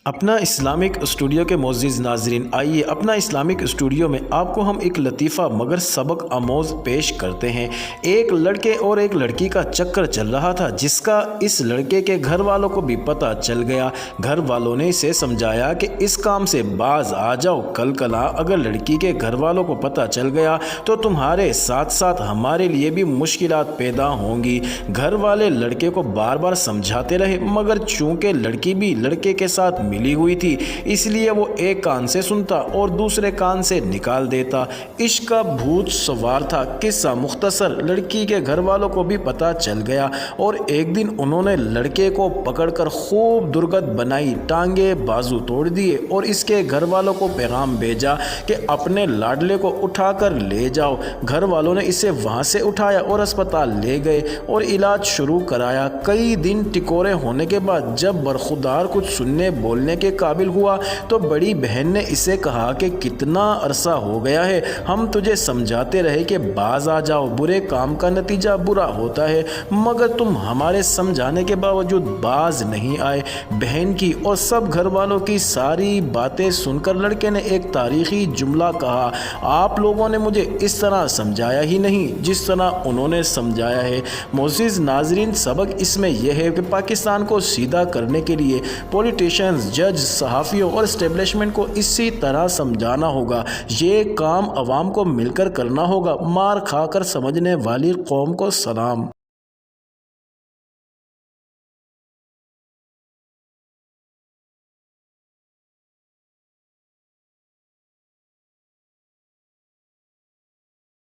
अपना Islamic studio के मोअज़्ज़िज़ नाज़रीन, आइए अपना इस्लामिक स्टूडियो में आपको हम एक लतीफ़ा मगर सबक आमोज़ पेश करते हैं। एक लड़के और एक लड़की का चक्कर चल रहा था, जिसका इस लड़के के घर वालों को भी पता चल गया। घर वालों ने इसे समझाया कि इस काम से बाज आ जाओ, कल कला अगर लड़की के घर वालों को पता चल गया तो तुम्हारे साथ साथ हमारे लिए भी मुश्किलात पैदा होंगी। घर वाले लड़के को बार बार समझाते रहे, मगर चूँकि लड़की भी लड़के के साथ मिली हुई थी, इसलिए वो एक कान से सुनता और दूसरे कान से निकाल देता। इश्क का भूत सवार था। किस्सा मुख्तसर, लड़की के घर वालों को भी पता चल गया और एक दिन उन्होंने लड़के को पकड़कर खूब दुर्गत बनाई, टांगे बाजू तोड़ दिए और इसके घर वालों को पैगाम भेजा कि अपने लाडले को उठाकर ले जाओ। घर वालों ने इसे वहाँ से उठाया और अस्पताल ले गए और इलाज शुरू कराया। कई दिन टिकोरे होने के बाद जब बरखुदार कुछ सुनने बोलने के काबिल हुआ तो बड़ी बहन ने इसे कहा कि कितना अरसा हो गया है हम तुझे समझाते रहे कि बाज आ जाओ, बुरे काम का नतीजा बुरा होता है, मगर तुम हमारे समझाने के बावजूद बाज नहीं आए। बहन की और सब घर वालों की सारी बातें सुनकर लड़के ने एक तारीखी जुमला कहा, आप लोगों ने मुझे इस तरह समझाया ही नहीं जिस तरह उन्होंने समझाया है। मोअज़्ज़िज़ नाज़रीन, सबक इसमें यह है कि पाकिस्तान को सीधा करने के लिए पॉलिटिशियंस, जज, सहाफ़ियों और इस्टेब्लिशमेंट को इसी तरह समझाना होगा। ये काम अवाम को मिलकर करना होगा। मार खाकर समझने वाली कौम को सलाम।